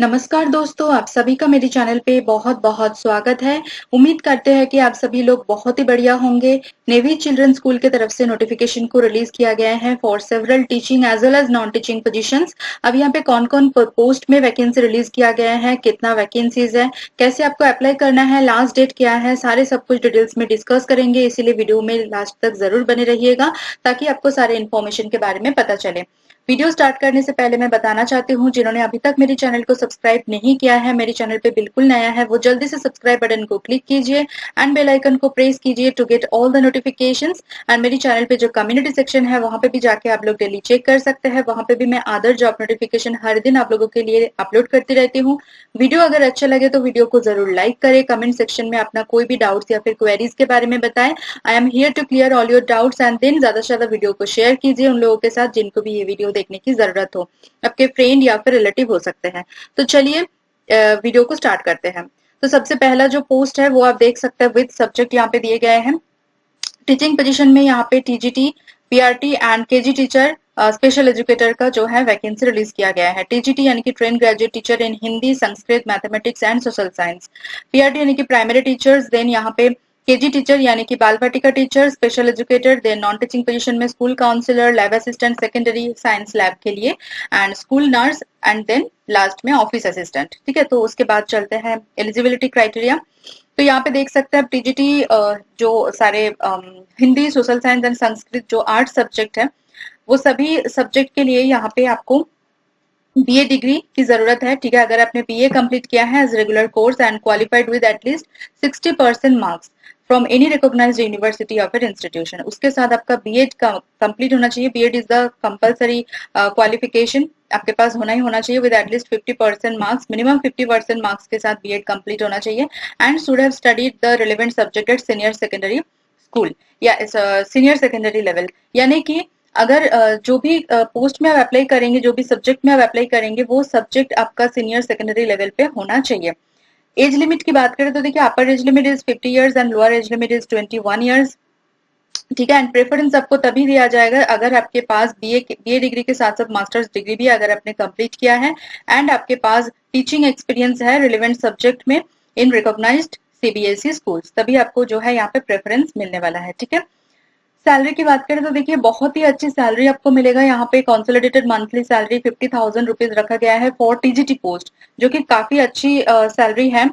नमस्कार दोस्तों, आप सभी का मेरे चैनल पे बहुत-बहुत स्वागत है। उम्मीद करते हैं कि आप सभी लोग बहुत ही बढ़िया होंगे। नेवी चिल्ड्रन स्कूल की तरफ से नोटिफिकेशन को रिलीज किया गया है for several teaching as well as non teaching positions. अब यहाँ पे कौन-कौन पोस्ट में वैकेंसी रिलीज किया गया है, कितना वैकेंसीज है, कैसे आपको अप्लाई करना है, लास्ट डेट क्या है, सारे सब कुछ डिटेल्स में डिस्कस करेंगे। इसीलिए वीडियो में लास्ट तक जरूर बने रहिएगा ताकि आपको सारे इन्फॉर्मेशन के बारे में पता चले। वीडियो स्टार्ट करने से पहले मैं बताना चाहती हूँ, जिन्होंने अभी तक मेरे चैनल को सब्सक्राइब नहीं किया है, मेरे चैनल पे बिल्कुल नया है, वो जल्दी से सब्सक्राइब बटन को क्लिक कीजिए एंड बेल आइकन को प्रेस कीजिए to get all the notifications. And मेरी चैनल पे जो कम्युनिटी सेक्शन है वहां पे भी जाके आप लोग डेली चेक कर सकते हैं। वहां पे भी मैं अदर जॉब नोटिफिकेशन हर दिन आप लोगों के लिए अपलोड करती रहती हूँ। वीडियो अगर अच्छा लगे तो वीडियो को जरूर लाइक करें, कमेंट सेक्शन में अपना कोई भी डाउट्स या फिर क्वेरीज के बारे में बताएं। I am here to clear all your doubts and then ज्यादा से ज्यादा वीडियो को शेयर कीजिए उन लोगों के साथ जिनको भी ये वीडियो देखने की जरूरत हो। आपके फ्रेंड या फिर रिलेटिव हो सकते हैं। तो चलिए वीडियो को स्टार्ट करते हैं। तो सबसे पहला जो पोस्ट है वो आप देख सकते हैं, विद सब्जेक्ट यहाँ पे दिए गए हैं। टीचिंग पोजीशन में यहाँ पे TGT, PRT and KG teacher, special educator का जो है वैकेंसी रिलीज किया गया है। टीजीटी यानी कि train graduate teacher in Hindi, Sanskrit, mathematics and social science. PRT यानी कि प्राइमरी टीचर्स, देन यहाँ पे केजी टीचर यानी कि Bal Vatika teacher, special educator, then non teaching position में school counsellor, lab assistant secondary science lab के लिए, and school nurse, and then last में ऑफिस असिस्टेंट। ठीक है, तो उसके बाद चलते हैं एलिजिबिलिटी क्राइटेरिया। तो यहाँ पे देख सकते हैं टीजीटी जो सारे Hindi, social science and Sanskrit जो आर्ट सब्जेक्ट है वो सभी सब्जेक्ट के लिए यहाँ पे आपको बीए डिग्री की जरूरत है। ठीक है, अगर आपने बीए कंप्लीट किया है as regular course and qualified with at least 60% marks from any recognised university या फिर इंस्टीट्यूशन, उसके साथ आपका बीएड कंप्लीट होना चाहिए। BEd is the compulsory qualification, आपके पास होना ही होना चाहिए with at least 50% marks, minimum 50% marks के साथ बीएड कंप्लीट होना चाहिए and should have studied the relevant subject at senior secondary school या सीनियर सेकेंडरी लेवल। यानी कि अगर जो भी पोस्ट में आप अप्लाई करेंगे, जो भी सब्जेक्ट में आप अप्लाई करेंगे, वो सब्जेक्ट आपका सीनियर सेकेंडरी लेवल पे होना चाहिए। एज लिमिट की बात करें तो देखिए, अपर age limit is 50 years and lower age limit is 21 years. ठीक है, एंड प्रेफरेंस आपको तभी दिया जाएगा अगर आपके पास बीए डिग्री के साथ साथ मास्टर्स डिग्री भी अगर आपने कंप्लीट किया है एंड आपके पास टीचिंग एक्सपीरियंस है रिलेवेंट सब्जेक्ट में इन रिकॉग्नाइज्ड सीबीएसई स्कूल्स, तभी आपको जो है यहाँ पे प्रेफरेंस मिलने वाला है। ठीक है, सैलरी की बात करें तो देखिए, बहुत ही अच्छी सैलरी आपको मिलेगा। यहाँ पे कंसोलिडेटेड मंथली सैलरी 50,000 रुपीज रखा गया है फॉर टीजीटी पोस्ट, जो कि काफी अच्छी सैलरी है।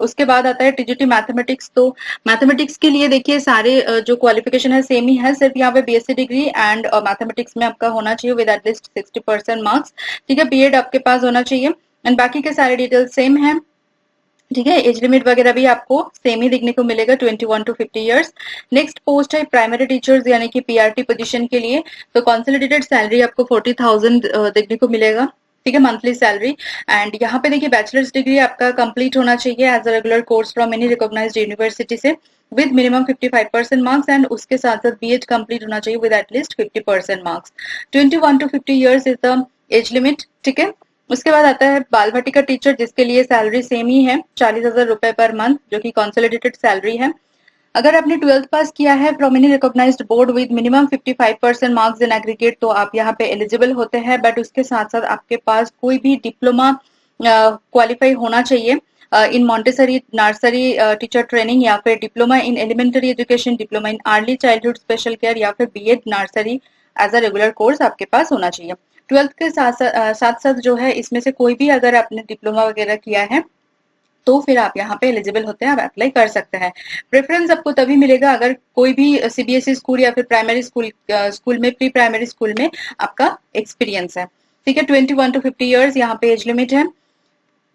उसके बाद आता है टीजीटी मैथमेटिक्स। तो मैथमेटिक्स के लिए देखिए सारे जो क्वालिफिकेशन है सेम ही है, सिर्फ यहाँ पे बीएससी डिग्री एंड मैथमेटिक्स में आपका होना चाहिए विद एटलीस्ट 60% मार्क्स। ठीक है, बीएड आपके पास होना चाहिए एंड बाकी के सारे डिटेल्स सेम है। ठीक है, एज लिमिट वगैरह भी आपको सेम ही देखने को मिलेगा, 21 टू 50 इयर्स। नेक्स्ट पोस्ट है प्राइमरी टीचर्स यानी कि पीआरटी पोजीशन के लिए। तो कंसोलिडेटेड सैलरी आपको 40,000 देखने को मिलेगा। ठीक है, मंथली सैलरी। एंड यहाँ पे देखिए बैचलर्स डिग्री आपका कंप्लीट होना चाहिए as a regular course from any recognised university से विद मिनिमम 55% मार्क्स एंड उसके साथ साथ बीएड कंप्लीट होना चाहिए with at least 50% marks. 21 to 50 years is the age limit. ठीक है, उसके बाद आता है बाल वाटिका टीचर, जिसके लिए सैलरी सेम ही है, 40,000 रुपए पर मंथ, जो कि कंसोलिडेटेड सैलरी है। अगर आपने 12th पास किया है from any recognised board with minimum 55% marks in aggregate तो आप यहाँ पे एलिजिबल होते हैं, बट उसके साथ साथ आपके पास कोई भी डिप्लोमा क्वालिफाई होना चाहिए in Montessori nursery teacher training या फिर diploma in elementary education, diploma in early childhood special care या फिर BEd nursery as a regular course आपके पास होना चाहिए। 12th के साथ साथ जो है इसमें से कोई भी अगर आपने डिप्लोमा वगैरह किया है तो फिर आप यहाँ पे एलिजिबल होते हैं, आप अप्लाई कर सकते हैं। प्रेफरेंस आपको तभी मिलेगा अगर कोई भी सीबीएसई स्कूल या फिर प्राइमरी स्कूल में, प्री प्राइमरी स्कूल में आपका एक्सपीरियंस है। ठीक है, 21 टू 50 इयर्स यहाँ पे एज लिमिट है।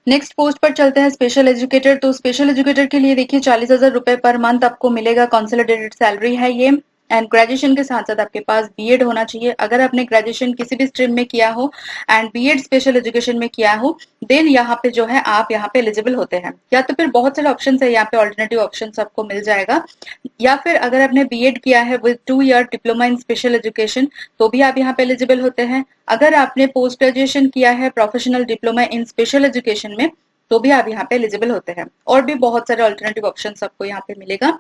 नेक्स्ट पोस्ट पर चलते हैं स्पेशल एजुकेटर। तो स्पेशल एजुकेटर के लिए देखिए 40,000 रुपए पर मंथ आपको मिलेगा, कंसोलिडेटेड सैलरी है ये। एंड ग्रेजुएशन के साथ साथ आपके पास बीएड होना चाहिए। अगर आपने ग्रेजुएशन किसी भी स्ट्रीम में किया हो एंड बीएड स्पेशल एजुकेशन में किया हो, देन यहाँ पे जो है आप यहाँ पे एलिजिबल होते हैं। या तो फिर बहुत सारे ऑप्शन है यहाँ पे, ऑल्टरनेटिव ऑप्शन आपको मिल जाएगा। या फिर अगर आपने बीएड किया है with 2 year diploma in special education तो भी आप यहाँ पे एलिजिबल होते हैं। अगर आपने पोस्ट ग्रेजुएशन किया है professional diploma in special education में तो भी आप यहाँ पे एलिजिबल होते हैं। और भी बहुत सारे ऑल्टरनेटिव ऑप्शन आपको यहाँ पे मिलेगा।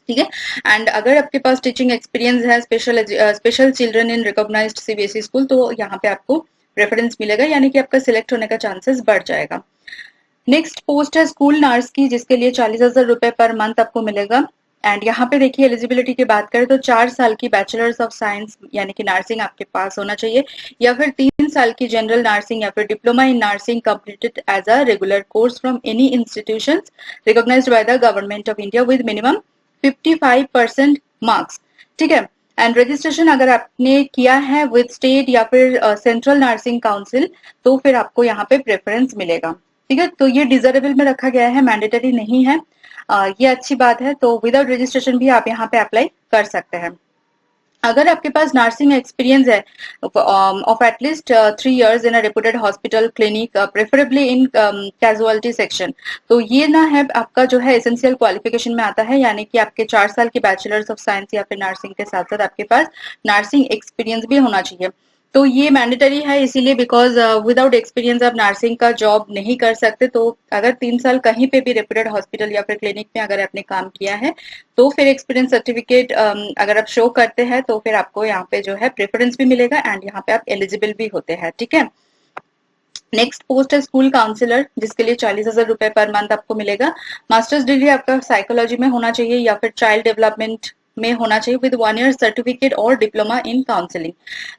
ठीक है, एंड अगर आपके पास टीचिंग एक्सपीरियंस है special children in recognised CBSE school तो यहाँ पे आपको प्रेफरेंस मिलेगा, यानी कि आपका सिलेक्ट होने का चांसेस बढ़ जाएगा। नेक्स्ट पोस्ट है स्कूल नर्स की, जिसके लिए 40,000 रुपए पर मंथ आपको मिलेगा। एंड यहाँ पे देखिए एलिजिबिलिटी की बात करें तो 4 साल की बैचलर्स ऑफ साइंस यानी कि नर्सिंग आपके पास होना चाहिए, या फिर 3 साल की जनरल नर्सिंग या फिर diploma in nursing completed as a regular course from any institution recognised by the government of India with minimum 55% marks. ठीक है। एंड रजिस्ट्रेशन अगर आपने किया है विद स्टेट या फिर सेंट्रल नर्सिंग काउंसिल तो फिर आपको यहाँ पे प्रेफरेंस मिलेगा। ठीक है, तो ये डिजरेबल में रखा गया है, मैंडेटरी नहीं है। ये अच्छी बात है। तो विदाउट रजिस्ट्रेशन भी आप यहाँ पे अप्लाई कर सकते हैं। अगर आपके पास नर्सिंग एक्सपीरियंस है of at least 3 years in a reputed hospital clinic preferably in casualty section, तो ये ना है आपका जो है एसेंशियल क्वालिफिकेशन में आता है, यानी कि आपके 4 साल के बैचलर्स ऑफ साइंस या फिर नर्सिंग के साथ साथ आपके पास नर्सिंग एक्सपीरियंस भी होना चाहिए। तो ये मैंडेटरी है इसीलिए बिकॉज विदाउट एक्सपीरियंस आप नर्सिंग का जॉब नहीं कर सकते। तो अगर 3 साल कहीं पे भी रेपुटेड हॉस्पिटल या फिर क्लिनिक में अगर आपने काम किया है तो फिर एक्सपीरियंस सर्टिफिकेट अगर आप शो करते हैं तो फिर आपको यहाँ पे जो है प्रेफरेंस भी मिलेगा एंड यहाँ पे आप एलिजिबल भी होते हैं। ठीक है। नेक्स्ट पोस्ट है स्कूल काउंसलर, जिसके लिए 40,000 रुपए पर मंथ आपको मिलेगा। मास्टर्स डिग्री आपका साइकोलॉजी में होना चाहिए या फिर चाइल्ड डेवलपमेंट में होना चाहिए विद 1 ईयर सर्टिफिकेट और डिप्लोमा इन काउंसलिंग।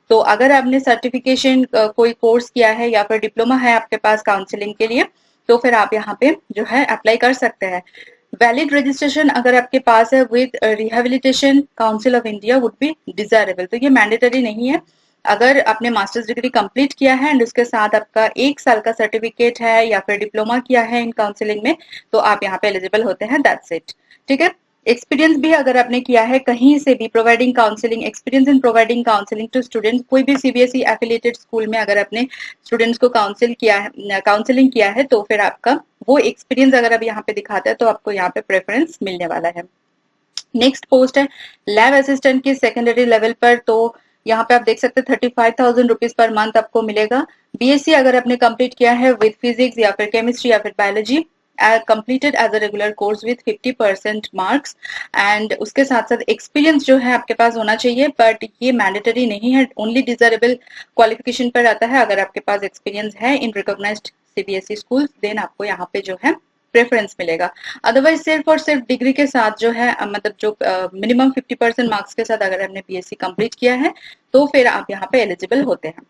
तो अगर आपने सर्टिफिकेशन कोई कोर्स किया है या फिर डिप्लोमा है आपके पास काउंसलिंग के लिए तो फिर आप यहाँ पे जो है अप्लाई कर सकते हैं। वैलिड रजिस्ट्रेशन अगर आपके पास है with rehabilitation council of India would be desirable. तो ये मैंडेटरी नहीं है। अगर आपने मास्टर्स डिग्री कंप्लीट किया है एंड उसके साथ आपका 1 साल का सर्टिफिकेट है या फिर डिप्लोमा किया है इन काउंसलिंग में तो आप यहाँ पे एलिजिबल होते हैं, दैट्स इट। ठीक है। एक्सपीरियंस भी अगर आपने किया है कहीं से भी providing counselling, experience in providing counselling to students, कोई भी सीबीएसई एफिलिएटेड स्कूल में अगर आपने स्टूडेंट्स को काउंसलिंग किया है तो फिर आपका वो एक्सपीरियंस अगर आप यहाँ पे दिखाते हैं तो आपको यहाँ पे प्रेफरेंस मिलने वाला है। नेक्स्ट पोस्ट है लैब असिस्टेंट की सेकेंडरी लेवल पर, तो यहाँ पे आप देख सकते हैं 35,000 रुपीज पर मंथ आपको मिलेगा। बीएससी अगर आपने कंप्लीट किया है विद फिजिक्स या फिर केमिस्ट्री या फिर biology completed as a regular course with 50% marks and उसके साथ साथ एक्सपीरियंस जो है आपके पास होना चाहिए, बट ये मैंडेटरी नहीं है, ओनली डिजायरेबल क्वालिफिकेशन पर आता है। अगर आपके पास एक्सपीरियंस है इन रिकॉग्नाइज्ड सीबीएसई स्कूल देन आपको यहाँ पे जो है प्रेफरेंस मिलेगा। अदरवाइज सिर्फ और सिर्फ डिग्री के साथ जो है मतलब जो मिनिमम 50% मार्क्स के साथ अगर आपने बीएससी कंप्लीट किया है तो फिर आप यहाँ पे एलिजिबल होते हैं।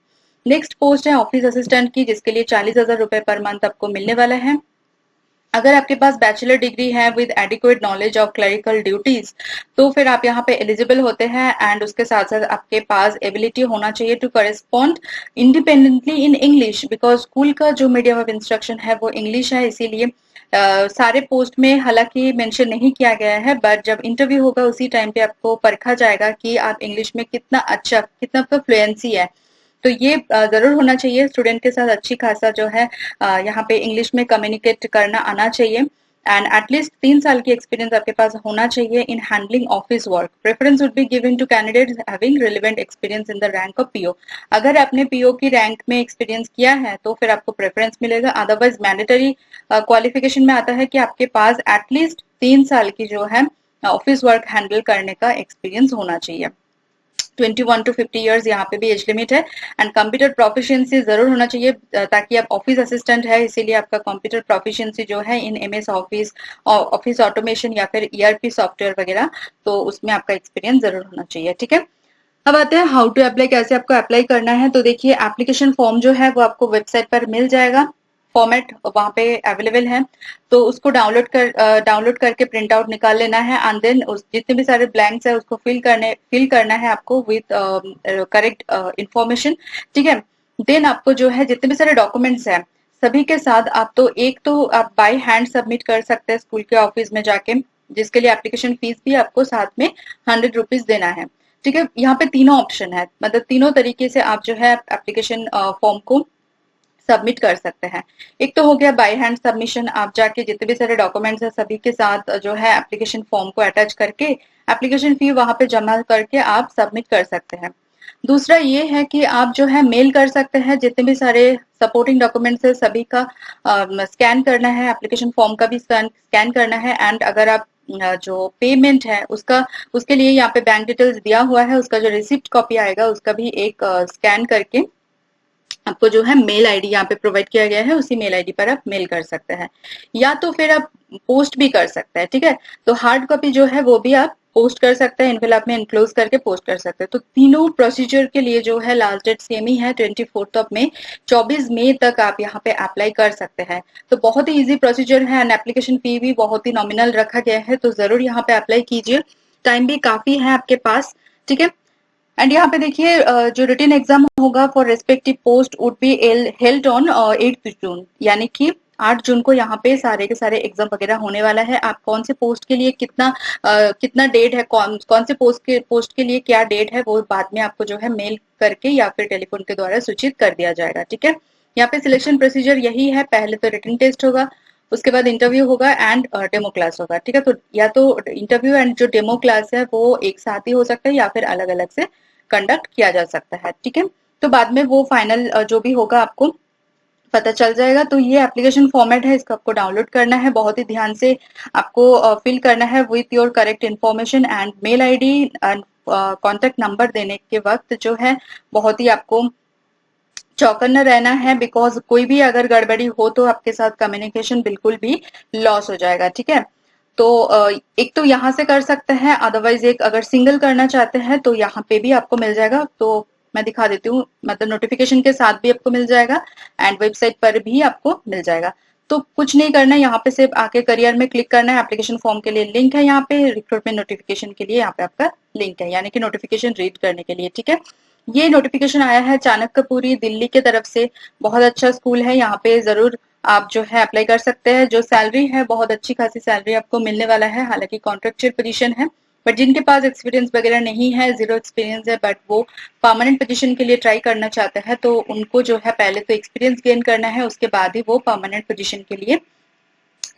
नेक्स्ट पोस्ट है ऑफिस असिस्टेंट की, जिसके लिए 40,000 रुपए पर मंथ आपको मिलने वाला है। अगर आपके पास बैचलर डिग्री है with adequate knowledge of clerical duties तो फिर आप यहाँ पे एलिजिबल होते हैं एंड उसके साथ साथ आपके पास एबिलिटी होना चाहिए to correspond independently in English, because school का जो मीडियम ऑफ इंस्ट्रक्शन है वो इंग्लिश है, इसीलिए सारे पोस्ट में हालांकि मेंशन नहीं किया गया है, बट जब इंटरव्यू होगा उसी टाइम पे आपको परखा जाएगा कि आप इंग्लिश में कितना आपका फ्लुएंसी है। तो ये जरूर होना चाहिए, स्टूडेंट के साथ अच्छी खासा जो है यहाँ पे इंग्लिश में कम्युनिकेट करना आना चाहिए एंड एटलीस्ट 3 साल की एक्सपीरियंस आपके पास होना चाहिए in handling office work. Preference would be given to candidates having relevant experience in the rank of PO. अगर आपने पीओ की रैंक में एक्सपीरियंस किया है तो फिर आपको प्रेफरेंस मिलेगा, अदरवाइज मैंडेटरी क्वालिफिकेशन में आता है कि आपके पास एटलीस्ट 3 साल की जो है ऑफिस वर्क हैंडल करने का एक्सपीरियंस होना चाहिए। 21 टू 50 इयर्स यहाँ पे भी एज लिमिट है एंड कंप्यूटर प्रोफिशिएंसी जरूर होना चाहिए ताकि आप ऑफिस असिस्टेंट है इसीलिए आपका कंप्यूटर प्रोफिशिएंसी जो है in MS office office automation या फिर ईआरपी सॉफ्टवेयर वगैरह, तो उसमें आपका एक्सपीरियंस जरूर होना चाहिए। ठीक है। अब आते हैं हाउ टू अप्लाई, कैसे आपको अप्लाई करना है। तो देखिए एप्लीकेशन फॉर्म जो है वो आपको वेबसाइट पर मिल जाएगा, फॉर्मेट वहां पे अवेलेबल है, तो उसको डाउनलोड करके प्रिंट आउट निकाल लेना है एंड देन जितने भी सारे ब्लैंक्स है उसको फिल करना है आपको विद करेक्ट इंफॉर्मेशन। ठीक है। देन आपको जो है जितने भी सारे डॉक्यूमेंट्स हैं सभी के साथ आप तो आप बाय हैंड सबमिट कर सकते हैं स्कूल के ऑफिस में जाके, जिसके लिए एप्लीकेशन फीस भी आपको साथ में 100 रुपीज देना है। ठीक है। यहाँ पे तीनों ऑप्शन है, मतलब तीनों तरीके से आप जो है एप्लीकेशन फॉर्म को सबमिट कर सकते हैं। एक तो हो गया बाय हैंड सबमिशन, आप जाके जितने भी सारे डॉक्यूमेंट्स है सभी के साथ जो है एप्लीकेशन फॉर्म को अटैच करके एप्लीकेशन फी वहां पे जमा करके आप सबमिट कर सकते हैं। दूसरा ये है कि आप जो है मेल कर सकते हैं जितने भी सारे सपोर्टिंग डॉक्यूमेंट्स है सभी का स्कैन करना है, एप्लीकेशन फॉर्म का भी स्कैन करना है एंड अगर आप जो पेमेंट है उसके लिए यहाँ पे बैंक डिटेल्स दिया हुआ है, उसका जो रिसिप्ट कॉपी आएगा उसका भी एक स्कैन करके आपको जो है मेल आईडी यहाँ पे प्रोवाइड किया गया है, उसी मेल आईडी पर आप मेल कर सकते हैं, या तो फिर आप पोस्ट भी कर सकते हैं। ठीक है, तो हार्ड कॉपी जो है वो भी आप पोस्ट कर सकते हैं, एनवेलप में इनक्लोज करके पोस्ट कर सकते हैं। तो तीनों प्रोसीजर के लिए जो है लास्ट डेट सेम ही है, 24 ऑफ मई, 24 मई तक आप यहाँ पे अप्लाई कर सकते हैं। तो बहुत ही इजी प्रोसीजर है एंड एप्लीकेशन फी भी बहुत ही नॉमिनल रखा गया है, तो जरूर यहाँ पे अप्लाई कीजिए, टाइम भी काफी है आपके पास। ठीक है, एंड यहाँ पे देखिए जो रिटन एग्जाम होगा for respective post would be held on 8 जून, यानी कि 8 जून को यहाँ पे सारे के सारे एग्जाम वगैरह होने वाला है। आप कौन से पोस्ट के लिए कितना डेट है, कौन से पोस्ट के लिए क्या डेट है, वो बाद में आपको जो है मेल करके या फिर टेलीफोन के द्वारा सूचित कर दिया जाएगा। ठीक है, यहाँ पे सिलेक्शन प्रोसीजर यही है, पहले तो रिटन टेस्ट होगा, उसके बाद इंटरव्यू होगा एंड डेमो क्लास होगा। ठीक है, तो या तो इंटरव्यू एंड जो डेमो क्लास है वो एक साथ ही हो सकता है या फिर अलग अलग से कंडक्ट किया जा सकता है। ठीक है, तो बाद में वो फाइनल जो भी होगा आपको पता चल जाएगा। तो ये एप्लीकेशन फॉर्मेट है, इसको आपको डाउनलोड करना है, बहुत ही ध्यान से आपको फिल करना है with your correct information and mail ID and contact number देने के वक्त जो है बहुत ही आपको चौकन्ना रहना है, बिकॉज कोई भी अगर गड़बड़ी हो तो आपके साथ कम्युनिकेशन बिल्कुल भी लॉस हो जाएगा। ठीक है, तो एक तो यहाँ से कर सकते हैं, अदरवाइज एक अगर सिंगल करना चाहते हैं तो यहाँ पे भी आपको मिल जाएगा। तो मैं दिखा देती हूँ, मतलब नोटिफिकेशन के साथ भी आपको मिल जाएगा एंड वेबसाइट पर भी आपको मिल जाएगा। तो कुछ नहीं करना है, यहाँ पे सिर्फ आके करियर में क्लिक करना है, एप्लीकेशन फॉर्म के लिए लिंक है, यहाँ पे रिक्रूटमेंट नोटिफिकेशन के लिए यहाँ पे आपका लिंक है, यानी कि नोटिफिकेशन रीड करने के लिए। ठीक है, ये नोटिफिकेशन आया है चाणक्यपुरी दिल्ली के तरफ से, बहुत अच्छा स्कूल है, यहाँ पे जरूर आप जो है अप्लाई कर सकते हैं। जो सैलरी है बहुत अच्छी खासी सैलरी आपको मिलने वाला है, हालांकि कॉन्ट्रेक्चुअल पोजीशन है, बट जिनके पास एक्सपीरियंस वगैरह नहीं है, जीरो एक्सपीरियंस है, बट वो परमानेंट पोजीशन के लिए ट्राई करना चाहते हैं, तो उनको जो है पहले तो एक्सपीरियंस गेन करना है, उसके बाद ही वो परमानेंट पोजीशन के लिए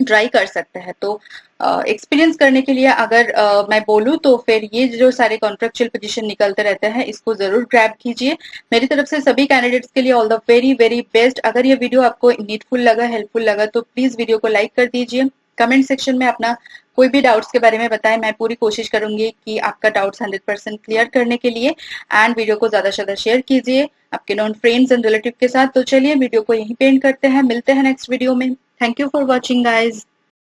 ट्राई कर सकते हैं। तो एक्सपीरियंस करने के लिए अगर मैं बोलूँ तो फिर ये जो सारे कॉन्ट्रेक्चुअल पोजीशन निकलते रहते हैं, इसको जरूर ग्रैब कीजिए। मेरी तरफ से सभी कैंडिडेट्स के लिए all the very very best. अगर ये वीडियो आपको नीडफुल लगा, हेल्पफुल लगा, तो प्लीज वीडियो को लाइक कर दीजिए, कमेंट सेक्शन में अपना कोई भी डाउट्स के बारे में बताएं, मैं पूरी कोशिश करूंगी कि आपका डाउट्स 100% क्लियर करने के लिए। एंड वीडियो को ज्यादा से ज्यादा शेयर कीजिए आपके नॉन फ्रेंड्स एंड रिलेटिव के साथ। तो चलिए वीडियो को यहीं पे एंड करते हैं, मिलते हैं नेक्स्ट वीडियो में। Thank you for watching guys.